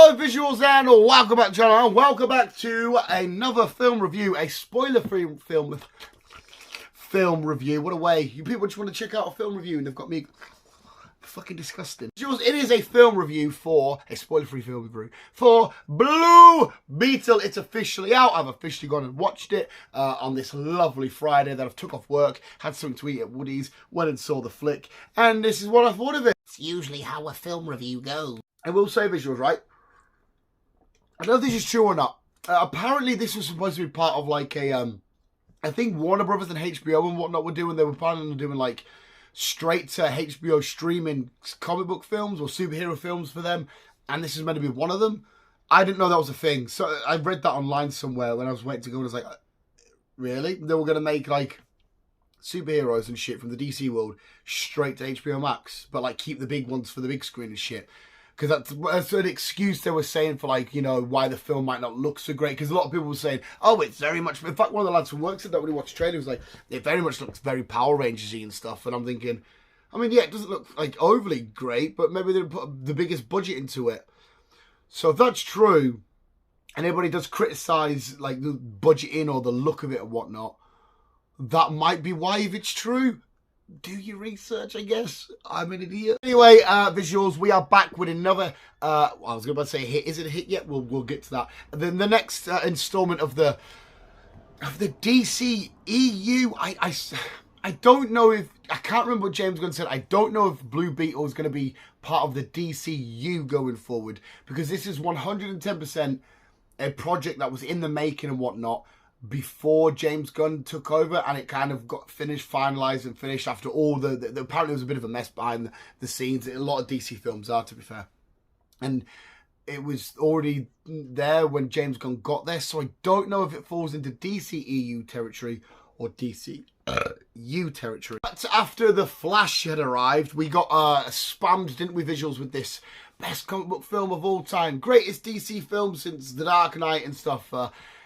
Hello visuals and welcome back to the channel and welcome back to another film review, a spoiler-free film review. What a way. You people just want to check out a film review and they've got me fucking disgusting. Visuals, it is a film review for, a spoiler-free film review for Blue Beetle. It's officially out. I've officially gone and watched it on this lovely Friday that I've took off work, had something to eat at Woody's, went and saw the flick, and this is what I thought of it. It's usually how a film review goes. I will say visuals, right? I don't know if this is true or not. Apparently this was supposed to be part of like a, I think Warner Brothers and HBO and whatnot were doing. They were planning on doing like straight to HBO streaming comic book films or superhero films for them. And this is meant to be one of them. I didn't know that was a thing. So I read that online somewhere when I was waiting to go and I was like, really? They were going to make like superheroes and shit from the DC world straight to HBO Max. But like keep the big ones for the big screen and shit. Because that's an excuse they were saying for, like, you know, why the film might not look so great. Because a lot of people were saying, oh, it's very much... In fact, one of the lads from work said that when he watched the trailer. He was like, it very much looks very Power Rangers-y and stuff. And I'm thinking, I mean, yeah, it doesn't look, like, overly great. But maybe they didn't put the biggest budget into it. So if that's true, and everybody does criticise, like, the budgeting or the look of it and whatnot, that might be why, if it's true... Do your research, I guess. I'm an idiot. Anyway, visuals, we are back with another, I was going to say hit. Is it a hit yet? We'll get to that. And then the next installment of the dceu. I don't know if, I can't remember what James Gunn said. I don't know if Blue Beetle is going to be part of the dceu going forward. Because this is 110% a project that was in the making and whatnot before James Gunn took over, and it kind of got finalized and finished after all the apparently it was a bit of a mess behind the scenes. A lot of DC films are, to be fair, and it was already there when James Gunn got there, so I don't know if it falls into dceu territory or dceu territory. But after The Flash had arrived, we got spammed, didn't we, visuals, with this best comic book film of all time, greatest DC film since The Dark Knight and stuff,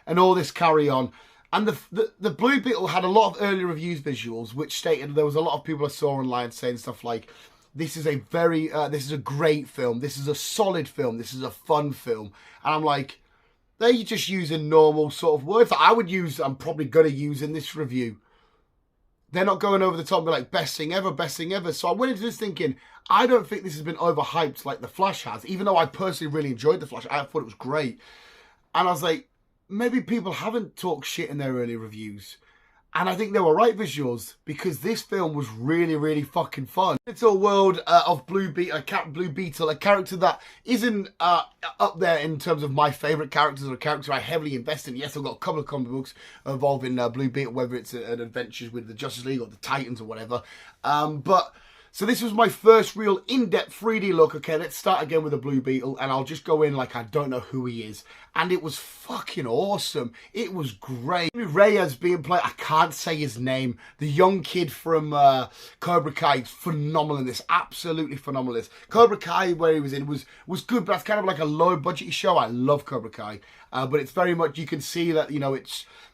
and all this carry on. And the Blue Beetle had a lot of early reviews visuals, which stated there was a lot of people I saw online saying stuff like, this is a very, this is a great film, this is a solid film, this is a fun film. And I'm like, they're just using normal sort of words that I would use, I'm probably going to use in this review. They're not going over the top and be like, best thing ever, best thing ever. So I went into this thinking, I don't think this has been overhyped like The Flash has, even though I personally really enjoyed The Flash. I thought it was great. And I was like, maybe people haven't talked shit in their early reviews. And I think they were right, visuals, because this film was really, really fucking fun. It's a world of Blue Beetle, a character that isn't up there in terms of my favourite characters or a character I heavily invest in. Yes, I've got a couple of comic books involving Blue Beetle, whether it's an adventures with the Justice League or the Titans or whatever. So this was my first real in-depth 3D look. Okay, let's start again with the Blue Beetle, and I'll just go in like I don't know who he is. And it was fucking awesome. It was great. Reyes being played, I can't say his name. The young kid from Cobra Kai, phenomenal in this. Absolutely phenomenal in this. Cobra Kai, where he was in, was good, but that's kind of like a low-budget show. I love Cobra Kai. But it's very much, you can see that, you know,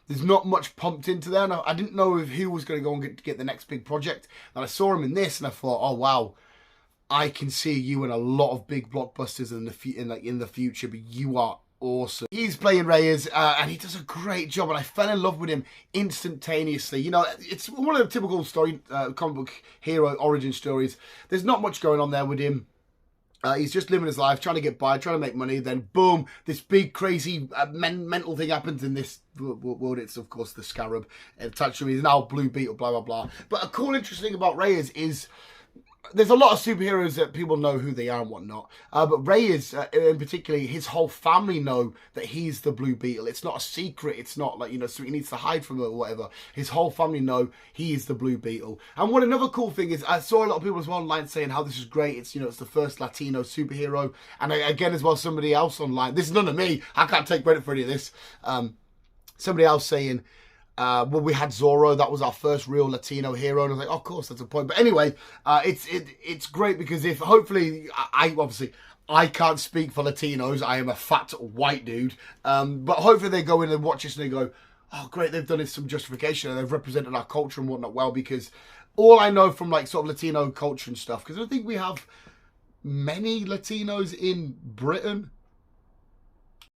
there's not much pumped into there. And I didn't know if who was going to go and get the next big project. And I saw him in this and I thought, oh, wow. I can see you in a lot of big blockbusters in the future, but you are awesome. He's playing Reyes and he does a great job, and I fell in love with him instantaneously. You know, it's one of the typical comic book hero origin stories. There's not much going on there with him. He's just living his life, trying to get by, trying to make money. Then, boom, this big, crazy, mental thing happens in this world. It's, of course, the Scarab attached to him. He's now Blue Beetle, blah, blah, blah. But a cool, interesting thing about Reyes is there's a lot of superheroes that people know who they are and whatnot. But Reyes, in particular, his whole family know that he's the Blue Beetle. It's not a secret. It's not like, you know, so he needs to hide from it or whatever. His whole family know he is the Blue Beetle. And what another cool thing is, I saw a lot of people as well online saying how this is great. It's, you know, it's the first Latino superhero. And again, as well, somebody else online, this is none of me. I can't take credit for any of this. Somebody else saying, well, we had Zorro. That was our first real Latino hero, and I was like, oh, of course, that's a point. But anyway, it's great because if hopefully I can't speak for Latinos. I am a fat white dude, but hopefully they go in and watch this and they go, oh, great, they've done some justification and they've represented our culture and whatnot well. Because all I know from like sort of Latino culture and stuff, because I don't think we have many Latinos in Britain.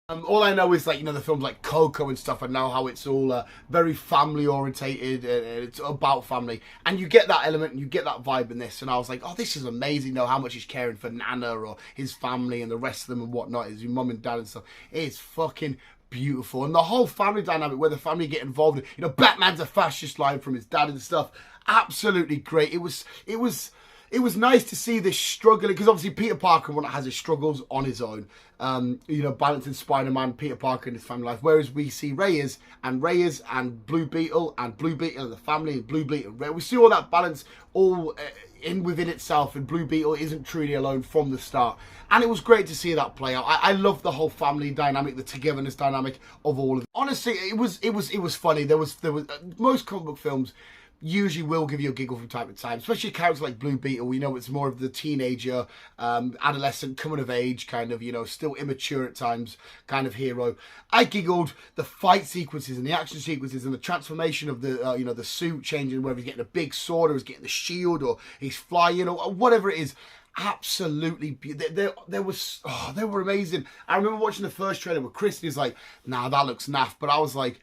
All I know is, like, you know, the films like Coco and stuff, and now how it's all very family orientated, and it's about family, and you get that element and you get that vibe in this. And I was like, oh, this is amazing. You know how much he's caring for Nana or his family and the rest of them and whatnot, his mum and dad and stuff. It's fucking beautiful, and the whole family dynamic where the family get involved. You know, Batman's a fascist line from his dad and stuff. Absolutely great. It was nice to see this struggling, because obviously Peter Parker has his struggles on his own, you know, balancing Spider-Man, Peter Parker and his family life, whereas we see Reyes and Blue Beetle and the family and Blue Beetle and Reyes. We see all that balance all within itself, and Blue Beetle isn't truly alone from the start, and it was great to see that play out. I love the whole family dynamic, the togetherness dynamic of all of it. Honestly, it was funny. There was most comic book films usually will give you a giggle from time to time, especially characters like Blue Beetle. You know, it's more of the teenager, adolescent, coming of age kind of, you know, still immature at times kind of hero. I giggled. The fight sequences and the action sequences and the transformation of the, you know, the suit changing, whether he's getting a big sword or he's getting the shield or he's flying or whatever it is. Absolutely, they were amazing. I remember watching the first trailer with Chris, and he's like, "Nah, that looks naff," but I was like,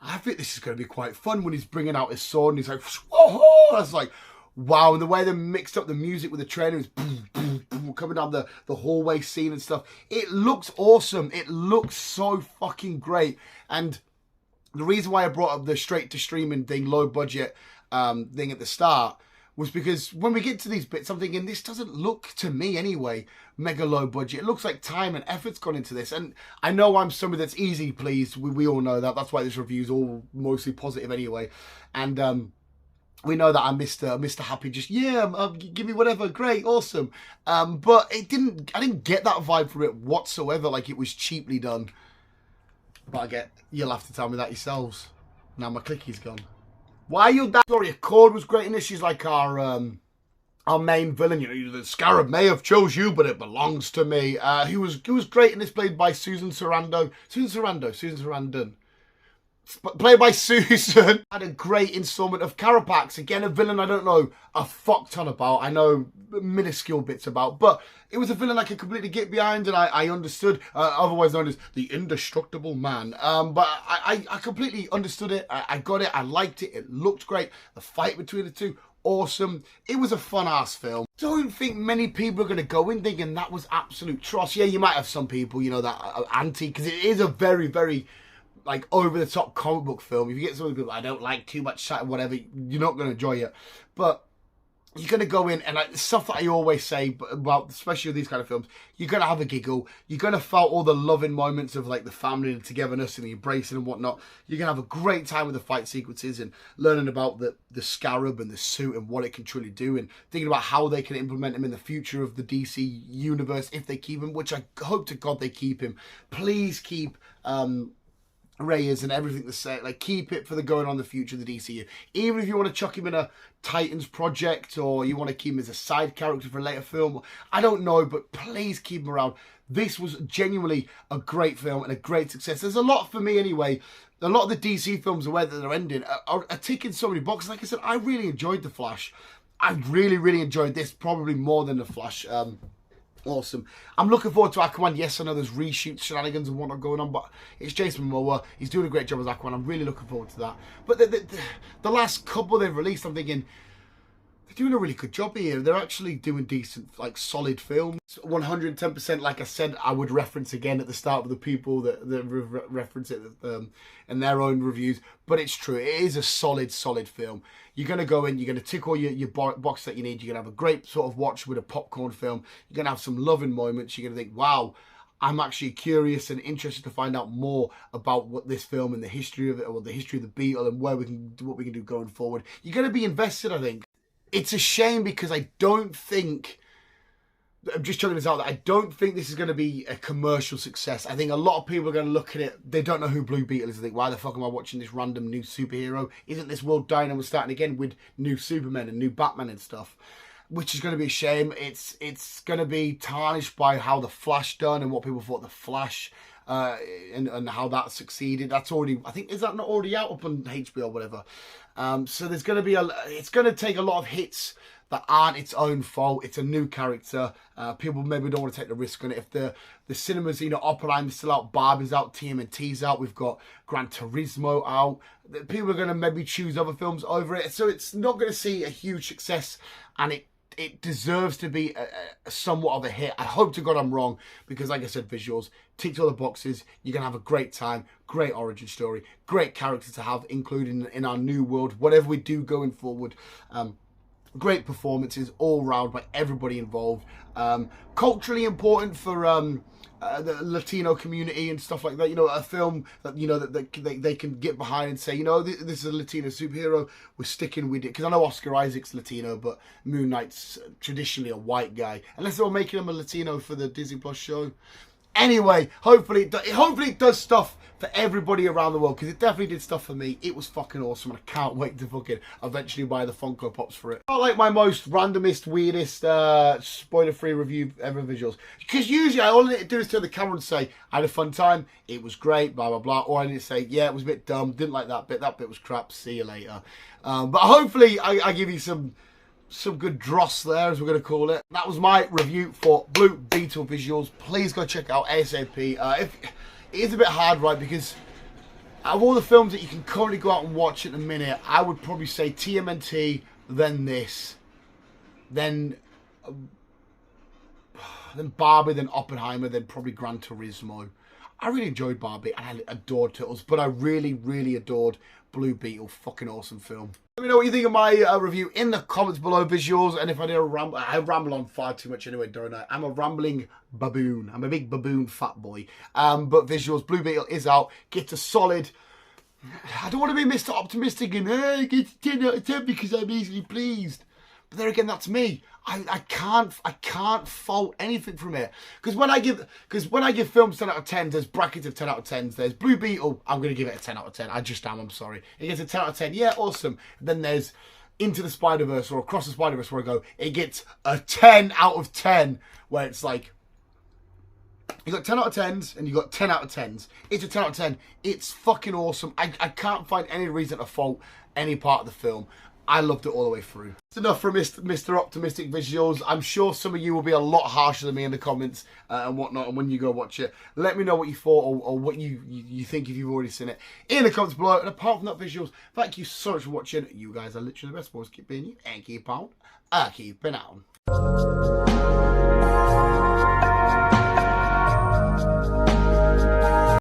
I think this is going to be quite fun when he's bringing out his sword and he's like, whoa! I was like, wow. And the way they mixed up the music with the trailer is boom, boom, boom, coming down the hallway scene and stuff. It looks awesome. It looks so fucking great. And the reason why I brought up the straight to streaming thing, low budget thing at the start, was because when we get to these bits, I'm thinking, this doesn't look, to me anyway, mega low budget. It looks like time and effort's gone into this. And I know I'm somebody that's easy pleased. We all know that. That's why this review's all mostly positive anyway. And we know that I'm Mr. Happy, just, yeah, give me whatever, great, awesome. But I didn't get that vibe from it whatsoever, like it was cheaply done. But you'll have to tell me that yourselves. Now my clicky's gone. Why you that story? Accord was great in this. She's like our main villain. You know, the Scarab may have chose you, but it belongs to me. He was great in this, played by Susan Sarandon. Played by Susan. Had a great installment of Carapax. Again, a villain I don't know a fuck ton about. I know minuscule bits about, but it was a villain I could completely get behind, and I understood, otherwise known as the Indestructible Man. But I completely understood it. I got it. I liked it. It looked great. The fight between the two, awesome. It was a fun-ass film. Don't think many people are going to go in thinking that was absolute tross. Yeah, you might have some people, you know, that are anti, because it is a very, very, like, over-the-top comic book film. If you get some people, I don't like too much shit, whatever, you're not going to enjoy it. But you're going to go in, and like, stuff that I always say about, especially with these kind of films, you're going to have a giggle. You're going to feel all the loving moments of, like, the family and the togetherness and the embracing and whatnot. You're going to have a great time with the fight sequences and learning about the Scarab and the suit and what it can truly do, and thinking about how they can implement him in the future of the DC universe if they keep him, which I hope to God they keep him. Please keep Reyes and everything to say, like, keep it for the going on the future of the DCU. Even if you want to chuck him in a Titans project, or you want to keep him as a side character for a later film, I don't know, but please keep him around. This was genuinely a great film and a great success. There's a lot, for me anyway, a lot of the DC films, the way that they're ending, are ticking so many boxes. Like I said, I really enjoyed The Flash. I really, really enjoyed this, probably more than The Flash. Awesome. I'm looking forward to Aquaman. Yes, I know there's reshoots, shenanigans and whatnot going on, but it's Jason Momoa. He's doing a great job as Aquaman. I'm really looking forward to that. But the last couple they've released, I'm thinking, they're doing a really good job here. They're actually doing decent, like, solid films. 110%, like I said, I would reference again at the start with the people that reference it in their own reviews. But it's true. It is a solid film. You're going to go in, you're going to tick all your box that you need. You're going to have a great sort of watch with a popcorn film. You're going to have some loving moments. You're going to think, wow, I'm actually curious and interested to find out more about what this film and the history of it, or the history of the Beetle, and what we can do going forward. You're going to be invested, I think. It's a shame because I don't think, I'm just chucking this out, that I don't think this is going to be a commercial success. I think a lot of people are going to look at it, they don't know who Blue Beetle is, and think, why the fuck am I watching this random new superhero? Isn't this world dying and we're starting again with new Superman and new Batman and stuff? Which is going to be a shame. It's going to be tarnished by how the Flash done and what people thought the Flash, and how that succeeded. That's already, I think, is that not already out up on HBO or whatever? So there's going to be it's going to take a lot of hits that aren't its own fault. It's a new character. People maybe don't want to take the risk on it. If the cinemas, you know, Oppenheimer's still out, Barbie's out, TMNT's out, we've got Gran Turismo out. People are going to maybe choose other films over it. So it's not going to see a huge success, and it deserves to be a somewhat of a hit. I hope to God I'm wrong, because like I said, visuals, ticked all the boxes. You're going to have a great time, great origin story, great character to have, including in our new world, whatever we do going forward. Great performances all round by everybody involved. Culturally important for the Latino community and stuff like that. You know, a film that, you know, that they can get behind and say, you know, this is a Latino superhero, we're sticking with it. Because I know Oscar Isaac's Latino, but Moon Knight's traditionally a white guy, unless they were making him a Latino for the Disney Plus show. Anyway, hopefully it does stuff for everybody around the world, because it definitely did stuff for me. It was fucking awesome, and I can't wait to fucking eventually buy the Funko Pops for it. I like my most randomest, weirdest, spoiler-free review ever visuals, because usually all I need to do is turn the camera and say, I had a fun time, it was great, blah, blah, blah, or I need to say, yeah, it was a bit dumb, didn't like that bit was crap, see you later. But hopefully I give you some good dross there, as we're going to call it. That was my review for Blue Beetle visuals. Please go check it out ASAP. It is a bit hard, right, because of all the films that you can currently go out and watch at the minute, I would probably say TMNT, then this, then Barbie, then Oppenheimer, then probably Gran Turismo. I really enjoyed Barbie and I adored Turtles, but I really, really adored Blue Beetle. Fucking awesome film. Let me know what you think of my review in the comments below, visuals. And if I did a ramble, I ramble on far too much anyway, don't I? I'm a rambling baboon. I'm a big baboon fat boy. But visuals, Blue Beetle is out. Get a solid... I don't want to be Mr. Optimistic and hey, get a 10 out of 10 because I'm easily pleased. But there again, that's me. I can't fault anything from it. Because when I give films 10 out of 10s, there's brackets of 10 out of 10s. There's Blue Beetle, I'm going to give it a 10 out of 10. I just am, I'm sorry. It gets a 10 out of 10, yeah, awesome. Then there's Into the Spider-Verse or Across the Spider-Verse where I go, it gets a 10 out of 10. Where it's like, you got 10 out of 10s and you got 10 out of 10s. It's a 10 out of 10. It's fucking awesome. I can't find any reason to fault any part of the film. I loved it all the way through. That's enough from Mr. Optimistic Visuals. I'm sure some of you will be a lot harsher than me in the comments and whatnot, and when you go watch it, let me know what you thought or what you think if you've already seen it in the comments below. And apart from that, visuals, thank you so much for watching. You guys are literally the best boys. Keep being you and keep on keeping on.